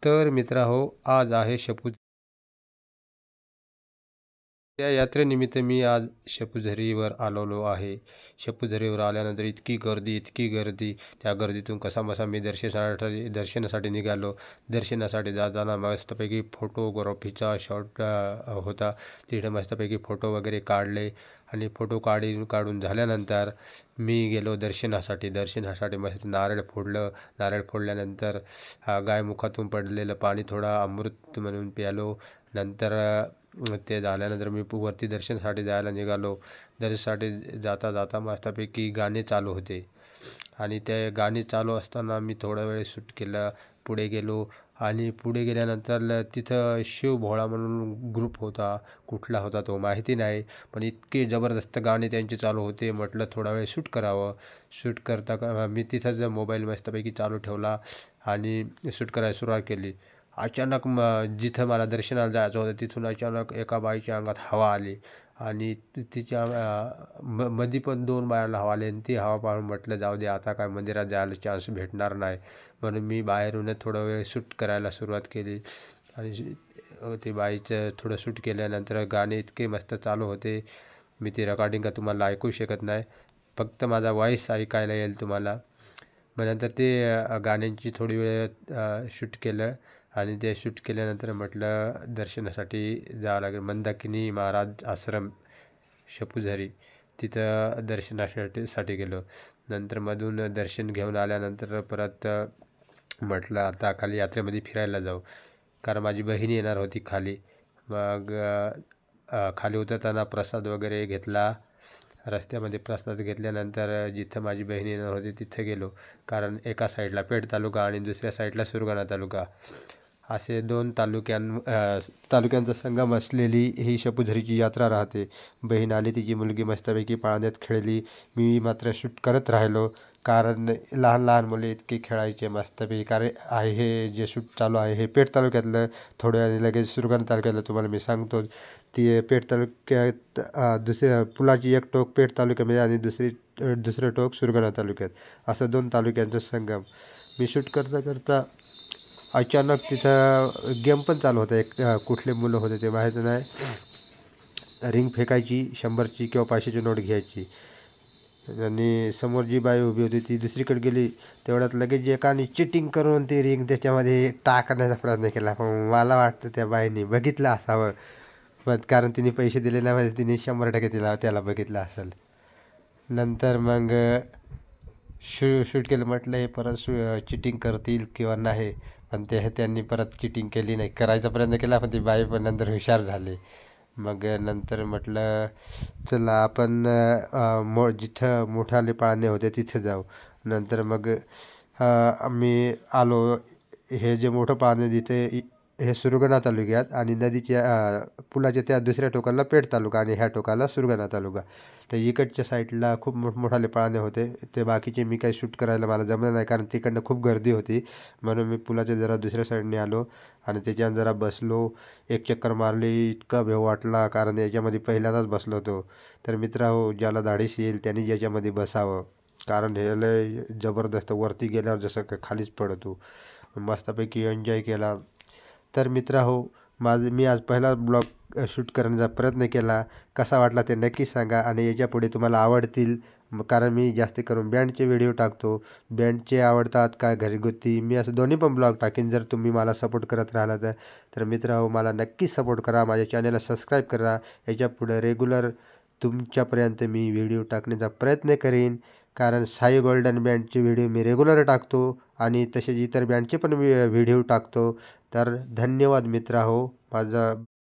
तर मित्रहो, आज आहे त्या यात्रेनिमित्त मी आज शपुझरीवर आलेलो आहे. शपुझरीवर आल्यानंतर इतकी गर्दी. त्या गर्दीतून कसाबसा मी दर्शनासाठी निघालो. दर्शनासाठी जाताना मस्तपैकी फोटोग्राफीचा शॉट होता. तिथे मस्तपैकी फोटो वगैरे काढले आणि फोटो काढून झाल्यानंतर मी गेलो दर्शनासाठी मस्त नारळ फोडलं. नारळ फोडल्यानंतर गाय मुखातून पडलेलं पाणी थोडा अमृत म्हणून प्यालो. नंतर ते झाल्यानंतर मी वरती दर्शनासाठी जायला निघालो. दर्शनासाठी जाता मस्तपैकी गाणे चालू होते आणि ते गाणे चालू असताना मी थोडा वेळ शूट केलं. पुढे गेलो आणि पुढे गेल्यानंतर तिथं शिव भोळा म्हणून ग्रुप होता. कुठला होता तो माहिती नाही, पण इतके जबरदस्त गाणे त्यांचे चालू होते. म्हटलं थोडा वेळ शूट करावं. शूट करता मी तिथंच मोबाईल मस्तपैकी चालू ठेवला आणि शूट करायला सुरुवात केली. अचानक जिथं मला दर्शनाला जायचं होतं तिथून अचानक एका बाईच्या अंगात हवा आली आणि तिच्या मधी पण 2 बायांना हवा आली आणि ती हवा पाहून म्हटलं जाऊ दे, आता काय मंदिरात जायला चान्स भेटणार नाही, म्हणून मी बाहेरूनच थोडा वेळ शूट करायला सुरुवात केली. आणि ते बाईचं थोडं शूट केल्यानंतर गाणे इतके मस्त चालू होते. मी ती रेकॉर्डिंग का तुम्हाला ऐकू शकत नाही, फक्त माझा वॉईस ऐकायला येईल तुम्हाला. मग नंतर ते गाण्यांची थोडी वेळ शूट केलं आणि ते शूट केल्यानंतर म्हटलं दर्शनासाठी जावं लागेल. मंदाकिनी महाराज आश्रम शपुझरी, तिथं दर्शनासाठी गेलो. नंतर मधून दर्शन घेऊन आल्यानंतर परत म्हटलं आता खाली यात्रेमध्ये फिरायला जाऊ, कारण माझी बहीण येणार होती खाली. मग खाली उतरताना प्रसाद वगैरे घेतला. रस्त्यामध्ये प्रसाद घेतल्यानंतर जिथं माझी बहीण येणार होती तिथं गेलो, कारण एका साईडला पेठ तालुका आणि दुसऱ्या साईडला सुरगाणा तालुका, असे 2 तालुक्यांचा संगम असलेली ही शपुझरीची यात्रा राहते. बहीण आली, तिची मुलगी मस्तपैकी पाण्यात खेळली. मी मात्र शूट करत राहिलो, कारण लहान लहान मुले इतके खेळायचे मस्तपैकी. कारण हे जे शूट चालू आहे हे पेठ तालुक्यातलं. थोड्या वेळाने लगेच सुरगाणा तालुक्यातलं तुम्हाला मी सांगतो. ती पेठ तालुक्यात दुसऱ्या पुलाची एक टोक पेठ तालुक्यामध्ये आणि दुसरं टोक सुरगाणा तालुक्यात, असं 2 तालुक्यांचा संगम. मी शूट करता अचानक तिथं गेम पण चालू होता. एक कुठले मुलं होते ते माहीत नाही. रिंग फेकायची 100ची किंवा 500ची नोट घ्यायची आणि समोर जी बाई उभी होती ती दुसरीकडे गेली. तेवढ्यात लगेच एकाने चिटिंग करून ती रिंग त्याच्यामध्ये टाकण्याचा प्रयत्न केला. पण मला वाटतं त्या बाईने बघितलं असावं, पण कारण तिने पैसे दिले नाही म्हणजे तिने 100% त्याला बघितलं असेल. नंतर मग शूट केलं. म्हटलं हे परत चिटिंग करतील किंवा नाही, पण त्यांनी परत चिटिंग केली नाही. करायचा प्रयत्न केला पण ती बाई पण नंतर हुशार झाली. मग नंतर म्हटलं चला आपण जिथं मोठाले पाळणे होते तिथं जाऊ. नंतर मग आम्ही आलो. हे जे मोठं पाळणे तिथे हे सुरगाणा तालुक्यात आणि नदीच्या पुलाच्या त्या दुसऱ्या टोकाला पेठ तालुका आणि ह्या टोकाला सुरगाणा तालुका. तर इकडच्या साईडला खूप मोठमोठाले पाळणे होते. ते बाकीचे मी काही शूट करायला मला जमलं नाही, कारण तिकडनं खूप गर्दी होती. म्हणून मी पुलाच्या जरा दुसऱ्या साईडने आलो आणि त्याच्यावर जरा बसलो. एक चक्कर मारली. इतका भेव वाटला, कारण याच्यामध्ये पहिल्यांदाच बसलो होतो. तर मित्रहो, ज्याला धाडस येईल त्यांनी याच्यामध्ये बसावं, कारण हे लय जबरदस्त. वरती गेल्यावर जसं का खालीच पडतो. मस्तपैकी एन्जॉय केला. तर मित्रहो, मी आज पहिला ब्लॉग शूट करण्याचा प्रयत्न केला. कसा वाटला ते नक्की सांगा आणि याच्यापुढे तुम्हाला आवडतील, कारण मी जास्त करून बँडचे व्हिडिओ टाकतो. बँडचे आवडतात का घरगुती, मी असं दोन्ही पण ब्लॉग टाकेन जर तुम्ही मला सपोर्ट करत राहिला तर. तर मित्रहो, मला नक्कीच सपोर्ट करा, माझ्या चॅनलला सबस्क्राईब करा. याच्यापुढे रेग्युलर तुमच्यापर्यंत मी व्हिडिओ टाकण्याचा प्रयत्न करीन, कारण साई गोल्डन बँडचे व्हिडिओ मी रेग्युलर टाकतो आणि तसेच इतर बँडचे पण व्हिडिओ टाकतो. तर धन्यवाद मित्रहो. माझा